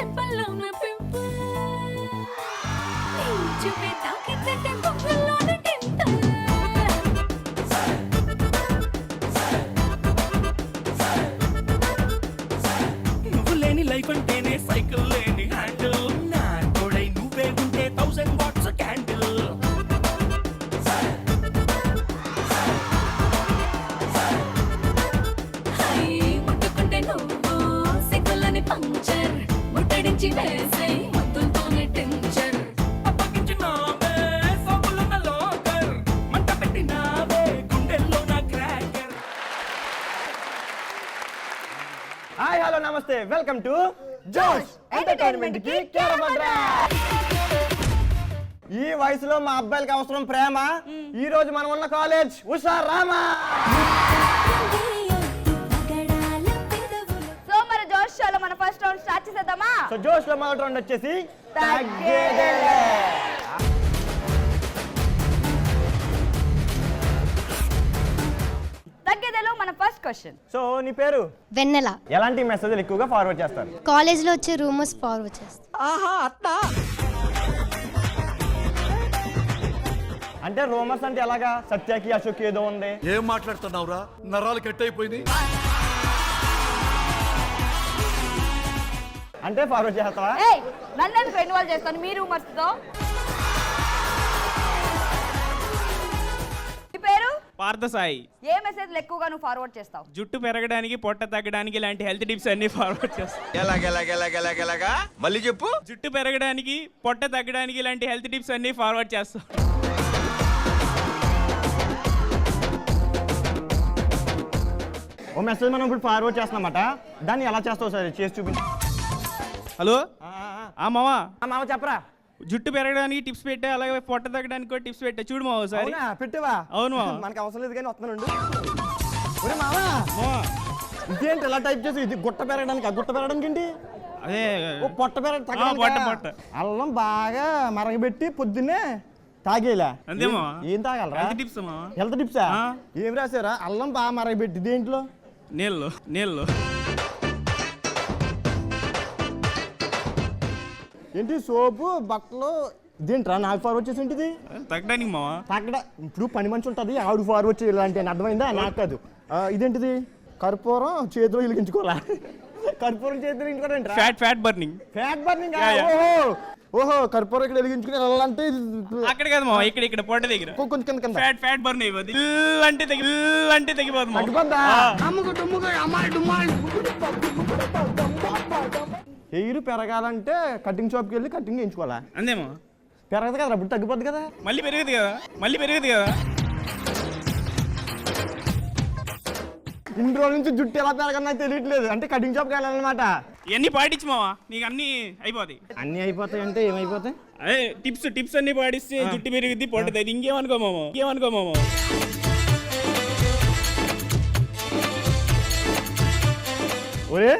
చెప్పల్లోన pimple చూపే తాకితే బొమ్మల్లోన టింపుల్ నువ్వు లేని లైఫ్ అంటేనే సైకిల్ లేని హ్యాండిల్ నా తోడై నువ్వే ఉంటే 1000 వాట్స్ క్యాండిల్ ముట్టుకుంటే నువ్వు సిగ్గులని పంచర్ ముట్టడించి వేసే ముద్దులతోనే టెన్షన్ అప్పగించినావే సబ్బులున్న లోకర్ మంట పెట్టినావే గుండెల్లో నా క్రాకర్. హాయ్ హలో నమస్తే వెల్కమ్ టు జోష్ ఎంటర్టైన్మెంట్ కి కేరమద్రా. ఈ వయసులో మా అబ్బాయిలకి అవసరం ప్రేమ. ఈ రోజు మనం ఉన్న కాలేజ్ ఉషా రామా. సో మరి జోష్ షోలో మన ఫస్ట్ రౌండ్ స్టార్ట్ చేసేద్దామా? సో జోష్ లో మొదటి రౌండ్ వచ్చేసి తగ్గేదేలే. తగ్గేదేలో మన ఫస్ట్ క్వశ్చన్. సో నీ పేరు వెన్నెల. ఎలాంటి మెసేజ్లు ఎక్కువగా ఫార్వర్డ్ చేస్తారు? కాలేజ్లో వచ్చే రూమర్స్ ఫార్వర్డ్ చేస్తాను. అంటే రూమర్స్ అంటే ఎలాగా? సత్యకి అశోక్ ఏదో ఉంది. ఏం మాట్లాడుతున్నావురా? నరాలు కట్ అయిపోయింది. అంటే ఫార్వర్డ్ చేస్తావా? ఏయ్ నన్ను ఎందుకు ఇన్వాల్వ్ చేస్తాను మీ రూమర్స్ తో? నీ పేరు? పార్థసాయి. ఏ మెసేజ్లు ఎక్కువగా నువ్వు ఫార్వర్డ్ చేస్తావు? జుట్టు పెరగడానికి పొట్ట తగ్గడానికి ఇలాంటి హెల్త్ టిప్స్ అన్ని ఫార్వర్డ్ చేస్తాను. ఎలాగెలాగెలాగెలాగెలాగా మళ్ళీ చెప్పు. జుట్టు పెరగడానికి పొట్ట తగ్గడానికి ఇలాంటి హెల్త్ టిప్స్ అన్ని ఫార్వర్డ్ చేస్తాం. ఓ మెసేజ్ మనం ఇప్పుడు ఫార్వర్డ్ చేస్తున్నామట. దాన్ని ఎలా చేస్తావు సార్ చేసి చూపించు. హలో మావా, మామ చెప్పరా. జుట్టు పెరగడానికి టిప్స్ పెట్టా, అలాగే పొట్ట తగ్గడానికి కూడా టిప్స్ పెట్టా. చూడు మావా ఒకసారి. అవునా పెట్టేవా? అవును మావా. మనకు అవసరం లేదు కానీ వస్తున్నాడు. ఒరే మామ మావా, ఇదేంటి ఇలా టైప్ చేసి? ఇది గుట్ట పెరగడానికి. ఆ గుట్ట పెరగడానికి ఏంటి? అదే ఓ పొట్ట పొట్ట. పెరగ అల్లం బాగా మరగబెట్టి పొద్దున్నే తాగేలా. అంతే మావా. ఏం తాగలరా? హెల్త్ టిప్స్ మావా. హెల్త్ టిప్సా? ఆ. ఏం రాశారా? అల్లం బాగా మరగబెట్టి దేంట్లో? నీళ్ళు ఏంటి సోపు బట్టలు ఇదేంట్రా నాకు ఫార్వర్డ్ చేసి ఏంటిది? తగ్గడానికి మావా. అక్కడ ఇప్పుడు పని మంచి ఉంటుంది ఆవిడ ఫార్వర్డ్ చేయాలంటే అర్థమైందా? నాకు కాదు. ఇదేంటిది? కర్పూరం చేతిలో వెలిగించుకోవాలా? కర్పూరం చేతిలో వెలిగించుకోవాలంటే fat burning. Fat burning. Yeah. ఓహో కర్పూరం ఇక్కడ వెలిగించుకుని వెళ్ళాలంటే అక్కడ కాదు మావా, ఇక్కడ పొట్ట దగ్గర కొంచెం కింద కింద ఫ్యాట్ బర్న్ అయిపోద్ది. అంటే తగ్గిపోతుంది మావా. తగ్గిపోద్దా? హెయిర్ పెరగాలంటే కటింగ్ షాప్కి వెళ్ళి కటింగ్ చేయించుకోవాలా? అంతేమో. పెరగదు కదా అప్పుడు తగ్గిపోద్ది కదా. మళ్ళీ పెరుగుతుంది కదా. ఇన్ని రోజుల నుంచి జుట్టు ఎలా పెరగదు నాకు తెలియట్లేదు. అంటే కటింగ్ షాప్కి వెళ్ళాలన్నమాట. ఇవన్నీ పాటించు మావా, నీకు అన్ని అయిపోతాయి. అన్నీ అయిపోతాయి అంటే ఏమైపోతాయి? అదే టిప్స్ అన్ని పాటిస్తే జుట్టు పెరుగుద్ది, పొట్టది. ఇంకేమనుకో మామ. ఒరే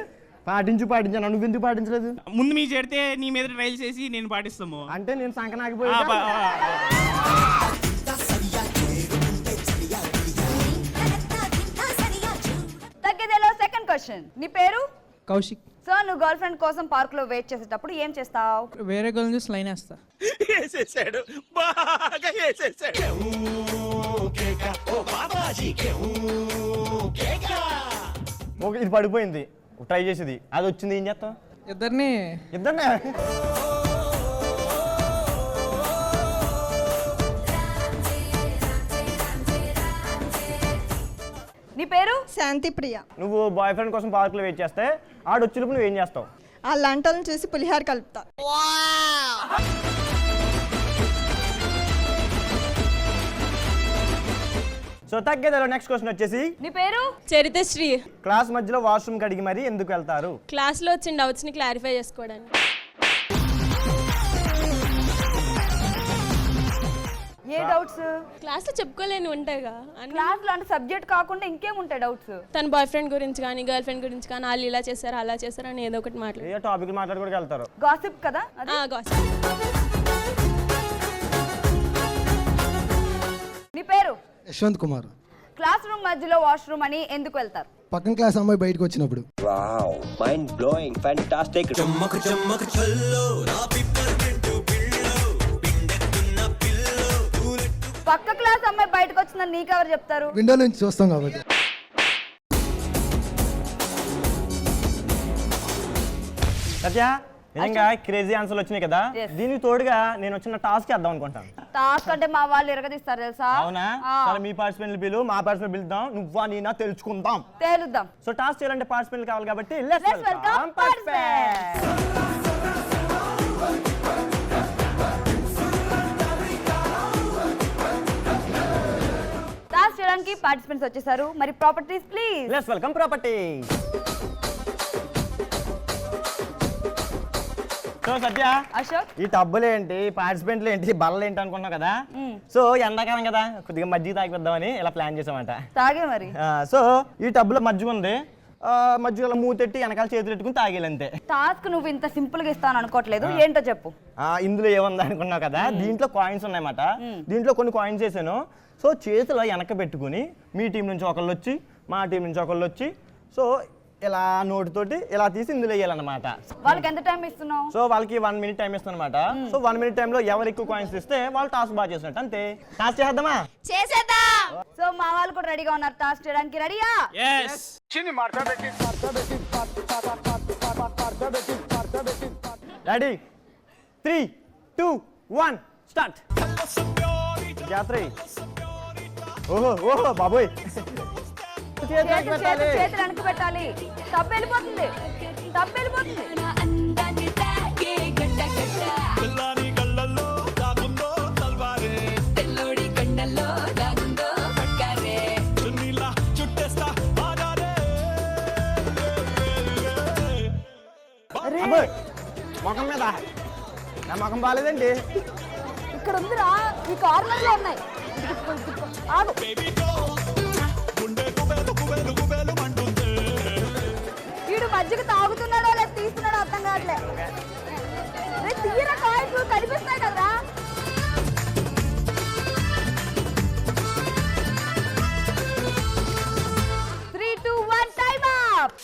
పాటించాను. నువ్వెందుకు పాటించలేదు? ముందు మీ చేడితే నీ మీద ట్రైల్ చేసి నేను పాటిస్తాము. అంటే నేను సంకనాగిపోయా. తగ్గేదేలో సెకండ్ క్వశ్చన్. నీ పేరు? కౌశిక్. సో నువ్వు గర్ల్ ఫ్రెండ్ కోసం పార్క్ లో వెయిట్ చేసేటప్పుడు ఏం చేస్తావు? వేరే గర్ల్ చూసి లైన్ వేస్తా. వేసేసాడు, బాగా వేసేసాడు. ఇది పడిపోయింది ట్రై చేసేది, అది వచ్చింది. ఏం చేస్తావు? ఇద్దరిని నీ పేరు? శాంతి ప్రియ. నువ్వు బాయ్ ఫ్రెండ్ కోసం పార్క్ లో వెయిట్ చేస్తే ఆడు వచ్చినప్పుడు నువ్వు ఏం చేస్తావు? ఆ లంటలను చూసి పులిహార కలుపుతా. సో తగ్గేదాలో నెక్స్ట్ క్వశ్చన్ వచ్చేసి నీ పేరు? చరితశ్రీ. క్లాస్ మధ్యలో వాష్రూమ్ కడిగి మరి ఎందుకు వెళ్తారు? క్లాస్లో వచ్చిన డౌట్స్ని క్లారిఫై చేసుకోవడానికి. ఏ డౌట్స్? క్లాస్లో చెప్పుకోలేని ఉంటాయిగా. క్లాస్ లో అంటే సబ్జెక్ట్ కాకుండా ఇంకేం ఉంటాయి డౌట్స్? తన బాయ్ ఫ్రెండ్ గురించి కానీ గర్ల్ ఫ్రెండ్ గురించి కానీ వాళ్ళు ఇలా చేశారు అలా చేశారు అని ఏదో ఒకటి మాట్లాడు. ఏ టాపిక్ మాట్లాడుకోవడానికి వెళ్తారు? గాసిప్ కదా అది. గాసిప్. నీ పేరు? యశ్వంత్ కుమార్. క్లాస్ రూమ్ మధ్యలో వాష్రూమ్ అని ఎందుకు వెళ్తారు? పక్కన క్లాస్ అమ్మాయి బయటకు వచ్చినప్పుడు. పక్క క్లాస్ అమ్మాయి బయటకు వచ్చిందని నీకెవరు చెప్తారు? విండో నుంచి చూస్తాం కాబట్టి. సత్య నిజంగా క్రేజీ ఆన్సర్లు వచ్చినాయి కదా, దీనికి తోడుగా నేను వచ్చిన టాస్క్ చేద్దాం అనుకుంటాను. టాస్క్ అంటే మా వాళ్ళు ఎరగదీస్తారు తెలుసా? అవునా? సరే మీ పార్టిసిపెంట్లు పిలు, మా పార్టిసిపెంట్ పిలుద్దాం, నువ్వా నేనా తెలుసుకుందాం. తేలుద్దాం. సో టాస్క్ చేయాలంటే పార్టిసిపెంట్లు కావాలి కాబట్టి Let's welcome participants. టాస్క్ చేయడానికి పార్టిసిపెంట్స్ వచ్చేసారు. మరి properties please. Let's welcome property. So Satya, Ashok, ఈ టబ్బులు ఏంటి, పార్టిసిపెంట్లు ఏంటి, బల్లలు ఏంటి అనుకున్నావు కదా. సో ఎండాకాలం కదా, కొద్దిగా మజ్జిగ తాగిద్దామని ఇలా ప్లాన్ చేసామంట. తాగే మరి. సో ఈ టబ్బులో మజ్జిగ ఉంది, మజ్జిగలో మూతెట్టి వెనకాల చేతులు పెట్టుకుని తాగేయాలి అంతే. టాస్క్ నువ్వు ఇంత సింపుల్ గా ఇస్తాను అనుకోవట్లేదు, ఏంటో చెప్పు. ఇందులో ఏముంది అనుకున్నావు కదా, దీంట్లో కాయిన్స్ ఉన్నాయన్నమాట. దీంట్లో కొన్ని కాయిన్స్ వేసాను. సో చేతిలో వెనక పెట్టుకుని మీ టీం నుంచి ఒకళ్ళు వచ్చి, మా టీం నుంచి ఒకళ్ళు వచ్చి, సో ఇలా నోటితోటి ఇలా తీసి ఇందులో వేయాలన్నమాట. వాళ్ళకి ఎంత టైం ఇస్తున్నావు? సో వాళ్ళకి 1 minute టైం ఇస్తాను అనమాట. సో 1 minute టైంలో ఎవరు ఎక్కువ కాయిన్స్ ఇస్తే వాళ్ళు టాస్క్ బాగా చేసినట్టు అంతే. టాస్క్ చేద్దామా? చేసేద్దాం. సో మా వాళ్ళు కూడా రెడీగా ఉన్నారు టాస్క్ చేయడానికి. రెడీయా? yes ready 3, 2, 1 start. జాత్ర. ఓహో ఓహో బాబోయ్, చేతులు వెనక పెట్టాలి. తప్పు వెళ్ళిపోతుంది, తప్పు వెళ్ళిపోతుంది. అందాన్ని తాకే గడ్డ గడ్డ పిల్లాని కళ్ళల్లో దాగుందో తల్వారే, తెల్లోడి కండల్లో దాగుందో పట్కారే. చున్నీలా చుట్టేస్తా బాగానే. అబ్బోయ్, ముఖం మీద నా ముఖం బాగాలేదండి. ఇక్కడ ఉందిరా, ఈ కార్నర్ లో ఉన్నాయి. ఆగు. గుండె కుబేలు కుబేలు కుబేలు అంటుంది. వీడు మజ్జిగ తాగుతున్నాడో లేదా తీస్తున్నాడో అర్థం కావట్లే. తీరా కాయిన్స్ కనిపిస్తాయి కదా. Three, 2, 1 time up.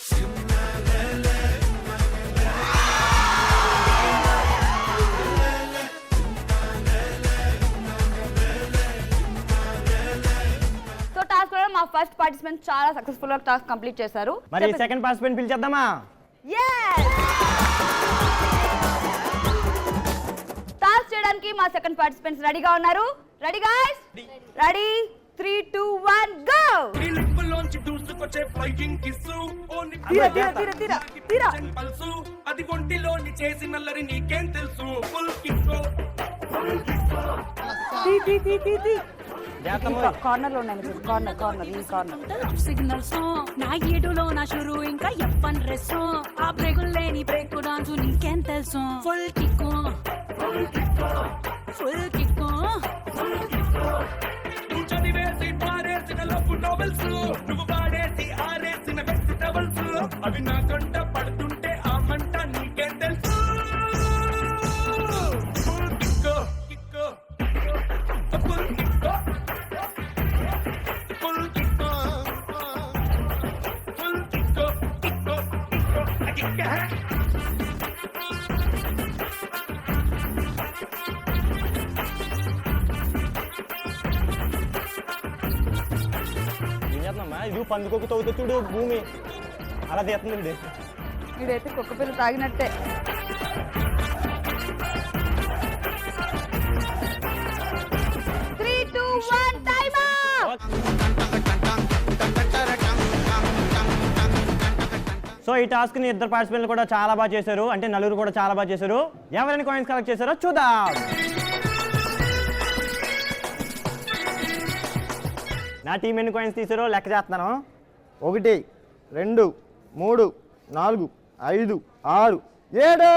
So task లో మా ఫస్ట్ పార్టిసిపెంట్ చాలా సక్సెస్ఫుల్ గా టాస్క్ కంప్లీట్ చేశారు. మరి సెకండ్ పార్టిసిపెంట్ పిలిచేద్దామా? టాస్క్ చేయడానికి మా సెకండ్ పార్టిసిపెంట్స్ రెడీగా ఉన్నారు. Ready guys? Ready 3, 2, 1 go. నీ లిప్పుల్లోంచి దూసుకొచ్చే ఫ్లైయింగ్ కిస్సు, ఓ తీరా తీరా తీరా తీరా తీరా. పల్సు, అది ఒంటిలోని చేసి నల్లరి నీకేం తెలుసు. ఫుల్ కిస్సు, తీ తీ తీ తీ తీ. జాతమ్మ. కార్నర్ లో ఉన్నాయి, కార్నర్ కార్నర్ ఈ కార్నర్. సిగ్నల్స్ నా ఏడులో నా షురు ఇంకా ఎప్పన్ రెస్ ఆ బ్రేకులు లేని బ్రేక్ డాన్స్ నీకేం తెలుసు. ఫుల్ కిక్కు ఫుల్ కిక్కు నువ్వు చదివేసి పారేసిన లవ్ నోవెల్స్, నువ్వు పాడేసి ఆరేసిన వెజిటబుల్స్, అవి నా కంట పడుతుంటే ఆ మంట నీకేం తెలుసు. Full kick kick full kick full kick full kick kick kick. ఏం చేద్దామా? ఇది పందుకొక తవ్వుతో చూడు భూమి అలా తీస్తుందండి. వీడైతే కుక్క పిల్ల తాగినట్టే. Three, 2, 1 time up. సో ఈ టాస్క్ ని ఇద్దరు పార్టిసిపెంట్లు కూడా చాలా బాగా చేశారు, అంటే నలుగురు కూడా చాలా బాగా చేశారు. ఎవరైనా కాయిన్స్ కలెక్ట్ చేశారో చూద్దాం. నా టీం ఎన్ని కాయిన్స్ తీసారో లెక్క చేస్తున్నాను. 1, 2, 3, 4, 5, 6, 7.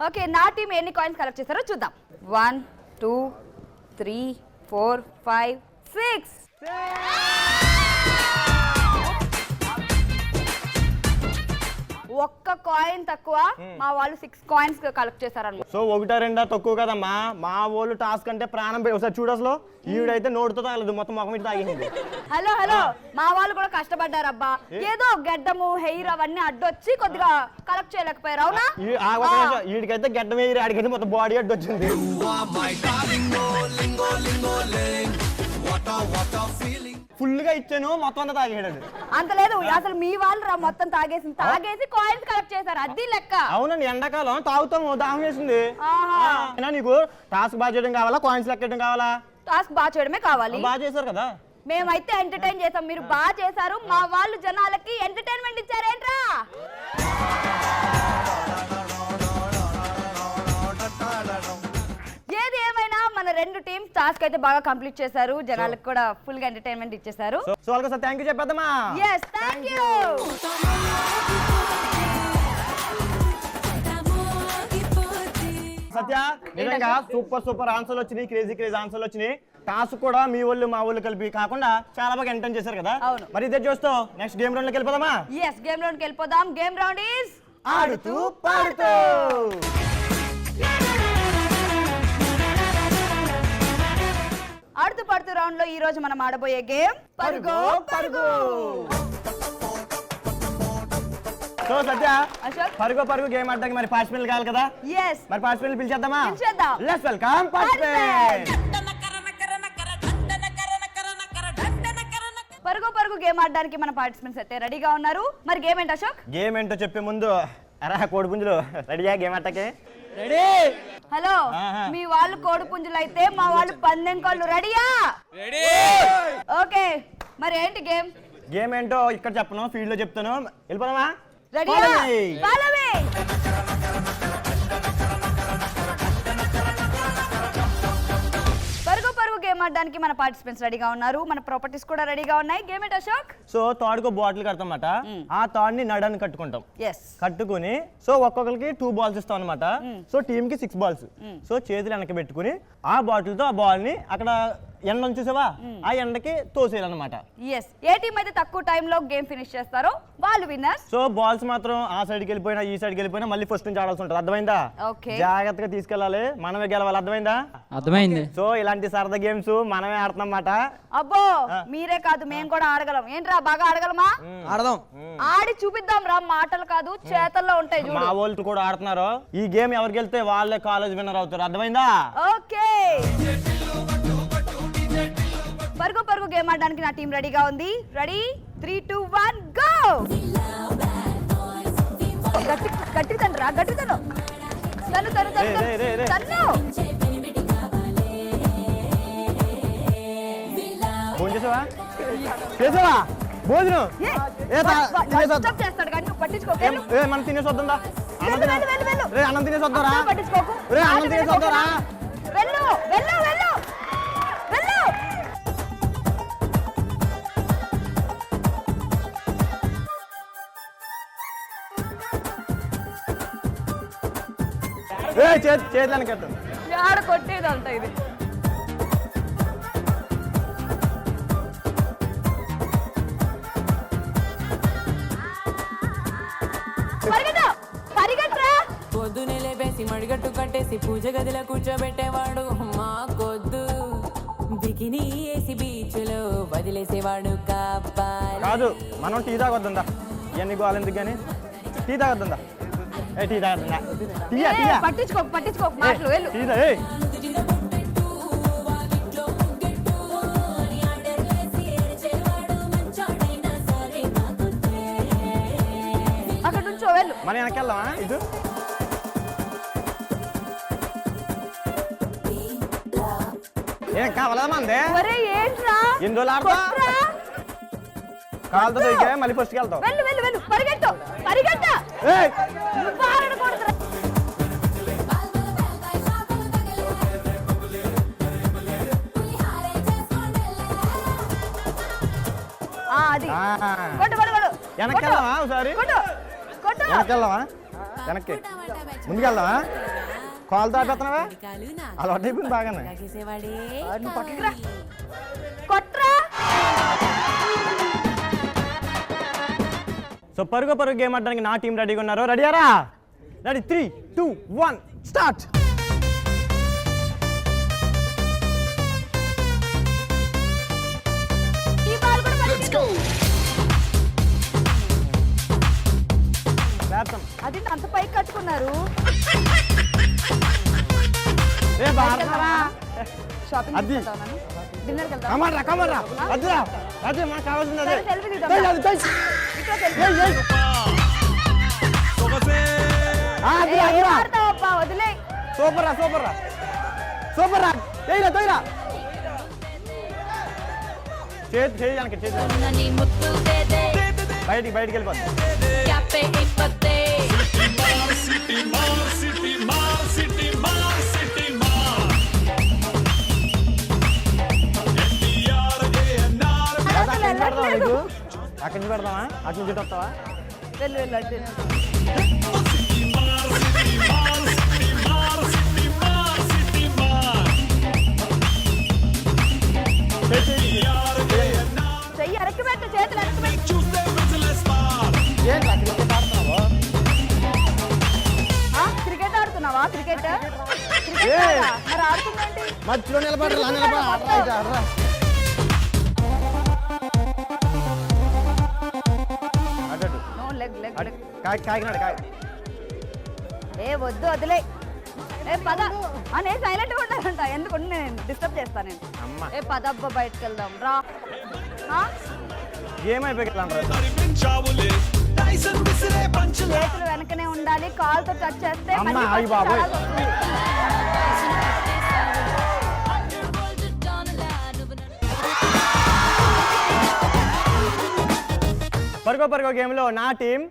ఓకే, నా టీం ఎన్ని కాయిన్స్ కలెక్ట్ చేశారో చూద్దాం. 1, 2, 3, 4, 5, 6. ఒక్క కాయిన్ తక్కువ మా వాళ్ళు 6 కాయిన్స్ కలెక్ట్ చేశారన్నమాట. సో 1-2 తక్కువ కదమ్మా, మా వాళ్ళు టాస్క్ అంటే ప్రాణం ఒకసారి చూడు. అసలు ఈవిడైతే నోటితో తాగలేదు, మొత్తం ముఖం మీద తాగింది. హలో మా వాళ్ళు కూడా కష్టపడ్డారు అబ్బా. ఏదో గడ్డము హెయిర్ అవన్నీ అడ్డొచ్చి కొద్దిగా కలెక్ట్ చేయలేకపోయారు. అవునా? వీడికైతే గడ్డ వేయరు, ఆడికైతే మొత్తం బాడీ అడ్డు వచ్చింది. ఫుల్ గా ఇచ్చాను, మొత్తం అంతా తాగేడు. అంత లేదు, అసలు మీ వాళ్ళు మొత్తం తాగేసి కాయిన్స్ కలెక్ట్ చేశారు, అది లెక్క. అవునండి, ఎండాకాలం తాగుతాము, దాహం వేసింది. నీకు టాస్క్ బాగా చేయడం కావాలా, కాయిన్స్ లెక్కడం కావాలా? టాస్క్ బాగా చేయడమే కావాలి. బాగా చేశారు కదా. మేమైతే ఎంటర్టైన్ చేసాం, మీరు బాగా చేశారు. మా వాళ్ళు జనాలకి ఎంటర్టైన్మెంట్ ఇచ్చారేంట్రా? ఏది ఏమైనా మన 2 టీమ్స్ టాస్క్ అయితే బాగా కంప్లీట్ చేశారు, జనాలకు కూడా ఫుల్ గా ఎంటర్టైన్మెంట్ ఇచ్చేశారు. సో వాళ్ళకి థ్యాంక్ యూ చెప్పేద్దామా? yes thank you. సత్య, నిజంగా సూపర్ ఆన్సర్లు వచ్చినాయి, క్రేజీ ఆన్సర్లు వచ్చినాయి. టాస్క్ కూడా మీ వాళ్ళు మా వాళ్ళు కలిపి కాకుండా చాలా బాగా ఎంటర్టైన్ చేశారు కదా. మరి ఇదే చూస్తూ నెక్స్ట్ గేమ్ రౌండ్ లోకి వెళ్ళిపోదామా? yes గేమ్ రౌండ్ కి వెళ్ళిపోదాం. గేమ్ రౌండ్ ఇస్ ఆడుతూ పాడుతూ. ఆడుతూ పాడుతూ రౌండ్ లో ఈ రోజు మనం ఆడబోయే గేమ్ పరుగు పరుగు. సో సత్య, అశోక్, పరుగు గేమ్ ఆడడానికి మరి పార్టిసిపెంట్లు కావాలి కదా. yes మరి పార్టిసిపెంట్లు పిలిచేద్దామా? పిలిచేద్దాం. Let's welcome participant. పరుగు గేమ్ ఆడడానికి మన పార్టిసిపెంట్స్ అయితే రెడీగా ఉన్నారు. మరి గేమ్ ఏంటి అశోక్? గేమ్ ఏంటో చెప్పే ముందు అరా కోడిపుంజులు రెడీయా గేమ్ ఆటకే? హలో, మీ వాళ్ళు కోడి పుంజులు అయితే మా వాళ్ళు పందెం కోళ్ళు రెడీయా? ఓకే, మరి ఏంటి గేమ్? గేమ్ ఏంటో ఇక్కడ చెప్పను, ఫీల్డ్ లో చెప్తాను. వెళ్ళిపోదామా? రెడీయా? Follow me. పరుగు గేమ్ ఆడడానికి మన పార్టిసిపెంట్స్ రెడీగా ఉన్నారు, మన ప్రాపర్టీస్ కూడా రెడీగా ఉన్నాయి. గేమ్ ఏంటి అశోక్? సో తాడుకో బాటిల్ కడతామన్నమాట, ఆ తాడుని నడాన్ని కట్టుకుంటాం. కట్టుకుని సో ఒక్కొక్కరికి 2 బాల్స్ ఇస్తాం అనమాట. సో టీమ్ కి 6 బాల్స్. సో చేతులు వెనక పెట్టుకుని ఆ బాటిల్ తో ఆ బాల్ ని అక్కడ ఎండ చూసావా, ఆ ఎండకి తోసేయాలన్నమాట. ఏ టీం అయితే తక్కువ టైం లో గేమ్ ఫినిష్ చేస్తారో వాళ్ళు విన్నర్స్. సో బాల్స్ మాత్రం ఆ సైడ్కి వెళ్ళిపోయినా ఈ సైడ్కి వెళ్ళిపోయినా మళ్ళీ ఫస్ట్ నుంచి ఆడాల్సి ఉంటుంది. అర్థమైందా? జాగ్రత్తగా తీసుకెళ్ళాలి, మనమే గెలవాలి. అర్థమైందా? అర్థమైంది. సో ఇలాంటి సరదా గేమ్స్ మనమే ఆడుతున్నాం అన్నమాట. అబ్బో, మీరే కాదు మేము కూడా ఆడగలం. ఏంట్రా, బాగా ఆడగలమా? ఆడదాం, ఆడి చూపిద్దాం రా. మాటలు కాదు, చేతల్లో ఉంటాయి. మా వాళ్ళు కూడా ఆడుతున్నారు. ఈ గేమ్ ఎవరికి వెళ్తే వాళ్ళే కాలేజ్ విన్నర్ అవుతారు. అర్థమైందా? ఓకే, పరుగు గేమ్ ఆడడానికి నా టీం రెడీగా ఉంది. రెడీ? 3, 2, 1 గో. గట్టి తనరా, గట్టి తను. చేసావా భోజనం? చేస్తాడు కానీ నువ్వు పట్టించుకోకే. మనం తినేసి వద్దా? అన్నం తినేసి వద్దారా? పట్టించుకోకు. అన్నం తినేసి వద్దారా? వెళ్ళు వెళ్ళు వెళ్ళు వెళ్ళు. చేతులను కట్టు. ఆడ కొట్టేదంతా ఇది. పొద్దునే లేపేసి మడిగట్టు కట్టేసి పూజ గదిలో కూర్చోబెట్టేవాడు మా కొద్దు. బికినీ వేసి బీచ్ లో వదిలేసేవాడు కాదు. మనం టీ తాగొద్దా? ఇవన్నీ గోవాలి ఎందుకు కానీ టీ తాగొద్దా? టీ తాగొద్దా? పట్టించుకోకు మాటలు. వెళ్ళు. అక్కడ నుంచో వెళ్ళు. మన వెనకెళ్దామా? ఇది ఏం కావాలా మందే? ఏంట్రా ఎందులో ఆడతా? కాలుతో దొరికే మళ్ళీ ఫస్ట్కి వెళ్తావు. వెళ్ళు పరిగెట్టు. అది వెనక్కెళ్దామా? ఒకసారి వెనక్కెళ్దామా? వెనక్కి ముందుకెళ్దామా? కాలు తాపెత్తనావా? అలా అయిపోయింది బాగానే. సో పరుగు పరుగు గేమ్ ఆడడానికి నా టీం రెడీగా ఉన్నారు. రెడీయారా? Ready 3, 2, 1 start. అది అంత పైకి కట్టుకున్నారు. షాపింగ్ డిన్నర్ వదిలే. సూపర్ రా సూపర్ రా సూపర్ రా. చేతి బయటికి వెళ్ళిపోతుంది. అక్కడి నుంచి పెడతావా? అటు నుంచి వస్తావా? చెయ్యి అరక్కి పెట్టు, చేతులు అరక్కి పెట్టు. క్రికెట్ ఆడుతున్నావా? క్రికెట్ మరి ఆడుతుందండి. మధ్యలో నిలబడరా కాకినాడ ఏ వద్దు వదిలే. ఏ పద నేను సైలెంట్గా ఉండాలంట. ఎందుకు నేను డిస్టర్బ్ చేస్తాను నేను. ఏ పద అబ్బా బయటకు వెళ్దాం రా. చేతులు వెనకనే ఉండాలి. కాలుతో టచ్ చేస్తే పరుగో గేమ్లో నా టీం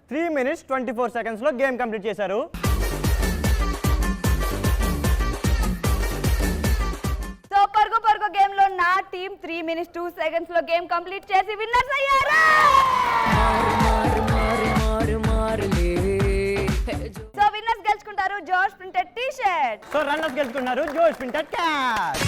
3 minutes 24 seconds లో గేమ్ కంప్లీట్ చేశారు. సో పరుగో గేమ్ లో నా టీం 3 minutes 2 seconds లో గేమ్ కంప్లీట్ చేసి విన్నర్స్ అయ్యారు. సో విన్నర్స్ గెలుచుకుంటారు జోష్ printed T shirt. So runners గెలుచుకున్నారు జోష్ ప్రింటెడ్ క్యాప్.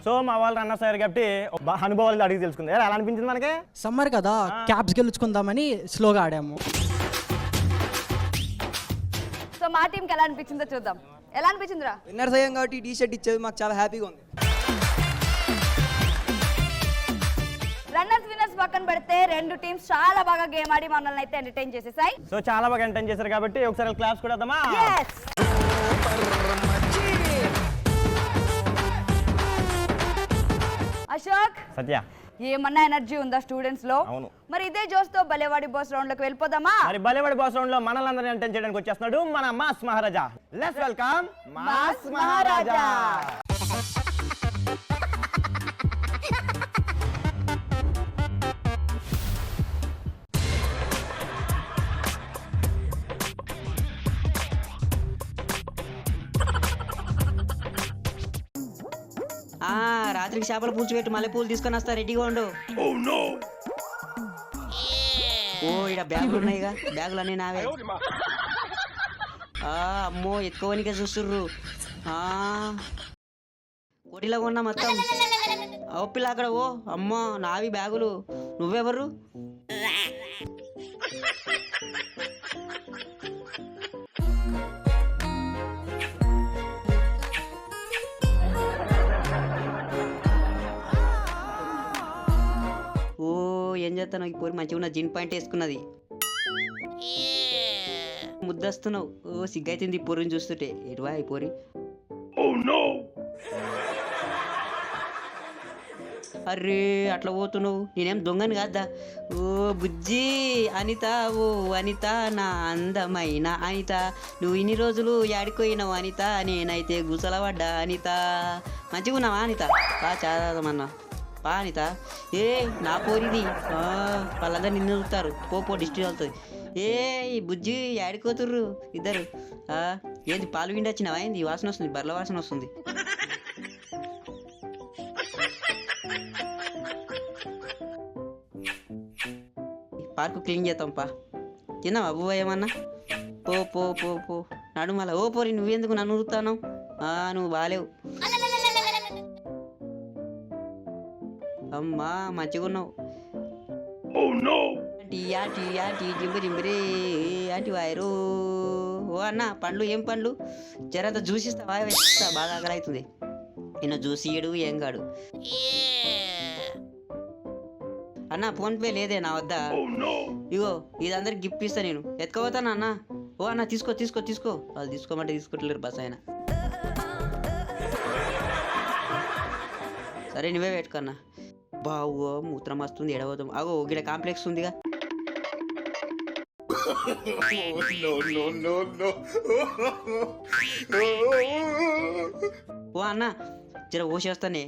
సో మా వాళ్ళు రన్నర్స్ అయ్యారు కాబట్టి అనుభవాలు అడిగి తెలుసుకుంది. ఎలా అనిపించింది మనకి? సమ్మర్ కదా, క్యాప్స్ గెలుచుకుందామని స్లోగా ఆడాము. సో మా టీంకి ఎలా అనిపించిందో చూద్దాం. ఎలా అనిపించిందిరా? విన్నర్స్ అయ్యాం కాబట్టి టీ షర్ట్ ఇచ్చేది మాకు చాలా హ్యాపీగా ఉంది. రన్నర్స్ విన్నర్స్ పక్కన పెడితే 2 టీమ్స్ చాలా బాగా గేమ్ ఆడి మనల్ని అయితే ఎంటర్టైన్ చేసేసాయి. సో చాలా బాగా ఎంటర్టైన్ చేశారు కాబట్టి ఒకసారి క్లాప్స్ కూడా వద్దామా? అశోక్, సత్య, ఏమన్నా ఎనర్జీ ఉందా స్టూడెంట్స్ లో? అవును. మరి ఇదే జోస్ తో బలేవాడి బాస్ రౌండ్ లోకి వెళ్ళిపోదామా? మరి బలేవాడి బాస్ రౌండ్ లో మనల్ని ఎంటర్టైన్ చేయడానికి వచ్చేస్తున్నాడు మన mass Maharaja. Let's welcome mass Maharaja. రాత్రికి చేపల పులుసు పెట్టి మళ్ళీ పూలు తీసుకొని వస్తా, రెడీగా ఉండు. ఓ ఇక్కడ బ్యాగులు ఉన్నాయిగా, బ్యాగులు అన్నీ నావే. అమ్మో ఎత్తుకోవనికే చూస్తుర్రు. కోటిలో ఉన్నా మొత్తం. ఓ పిల్ల అక్కడ. ఓ అమ్మో నావి బ్యాగులు. నువ్వెవరు? ఏం చేస్తాను? ఈ పోరి మంచిగా ఉన్న జిన్ పాయింట్ వేసుకున్నది. ముద్దస్తున్నావు. ఓ సిగ్గైతుంది ఈ పోరిని చూస్తుంటే. ఎటువా ఈ పోరి? అరే అట్లా పోతున్నావు, నేనేం దొంగని కాదా? ఓ బుజ్జి అనిత, ఓ అనిత నా అందమైన అనిత, నువ్వు ఇన్ని రోజులు యాడిపోయినావు అనిత, నేనైతే గుసలపడ్డా అనిత. మంచిగా ఉన్నావా అనిత? చాలా పా అనిత. ఏ నా పోరిది, వాళ్ళందరూ నిన్ను చూస్తారు. పో డిస్ట్రిక్ట్ అవుతుంది. ఏ బుజ్జి యాడిపోతుర్రు ఇద్దరు? ఏంది పాలు విండి వచ్చినావా? ఏంది వాసన వస్తుంది? బర్ల వాసన వస్తుంది. పార్కు క్లీన్ చేద్దాం పా. తిన్నావా అబ్బు ఏమన్నా? పో పో పో పో నడుమల. ఓ పోరి నువ్వెందుకు నన్ను ఉరుతాను? నువ్వు బాలేవు. అమ్మా మంచిగున్నావు. జింబరి ఆంటీ వాయరు. ఓ అన్న పండ్లు ఏం పండ్లు? జరంత జ్యూస్ ఇస్తావా? వేస్తా, బాగా ఆకలి అవుతుంది. నిన్న జ్యూస్ ఇయ్యడు ఏం కాడు. అన్న ఫోన్ పే లేదే నా వద్ద. ఇగో ఇది అందరికి గిఫ్ట్ ఇస్తా నేను. ఎత్తుకోపోతాను అన్న. ఓ అన్న తీసుకో తీసుకో తీసుకో. వాళ్ళు తీసుకోమంటే తీసుకోవట్లేరు బస్ ఆయన. సరే నువ్వే పెట్టుకన్నా. బావు మూత్రం వస్తుంది, ఎడవతాం. అగో గిడ కాంప్లెక్స్ ఉందిగా. ఓ అన్న జర ఓసేస్తానే.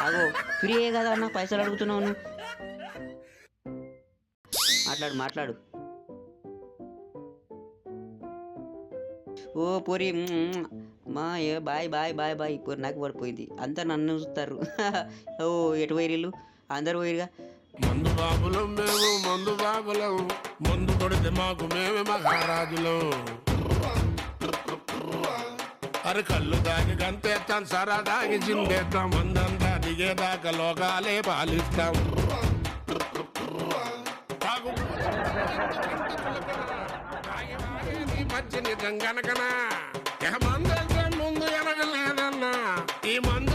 అగో ఫ్రీయే కదా అన్న, పైసలు అడుగుతున్నావు నువ్వు. మాట్లాడు మాట్లాడు. ఓ పొరి మా ఏ బాయ్ బాయ్ బాయ్ బాయ్. పొరి నాకు పడిపోయింది. అంతా నన్ను చూస్తారు. ఓ ఎటు వైరీళ్ళు అందరు పోయిరుగా. మందు బాబులం మేము, మందు బాబులం, మందు కొడితే మాకు మేమే మహారాజులం. అరే కళ్ళు దాగి గంతేస్తాం, సరా దాగి చిందేస్తాం, మందంతా దిగేదాకా లోకాలే పాలిస్తాం. మంచి నిజం గనకనా మందంతా ముందు ఎనగలేదన్నా. ఈ మందు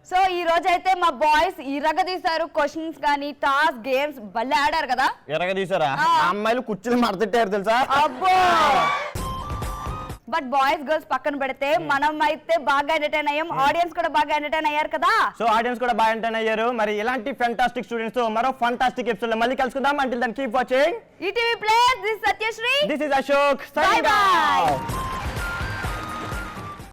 సో ఈ రోజు అయితే మా బాయ్స్ ఇరగదీశారు. క్వశ్చన్స్ కానీ టాస్క్ గేమ్స్ భలే ఆడారు కదా. ఎరగదీసారా? అమ్మాయిలు కుర్చీలు మడతెట్టారు తెలుసా? అబ్బో. బట్ బాయ్స్ గర్ల్స్ పక్కన పెడితే మనం అయితే బాగా ఎంటర్టైన్ అయ్యాం. ఆడియన్స్ కూడా బాగా ఎంటర్టైన్ అయ్యారు కదా. సో ఆడియన్స్ కూడా బాగా ఎంటర్టైన్ అయ్యారు. మరి ఇలాంటి ఫెంటాస్టిక్ స్టూడెంట్స్ తో మరో ఫంటాస్టిక్ ఎపిసోడ్ లో మళ్ళీ కలుసుకుందాం. Until then keep watching ETV Play. This Satyasri, this is Ashok. Bye by.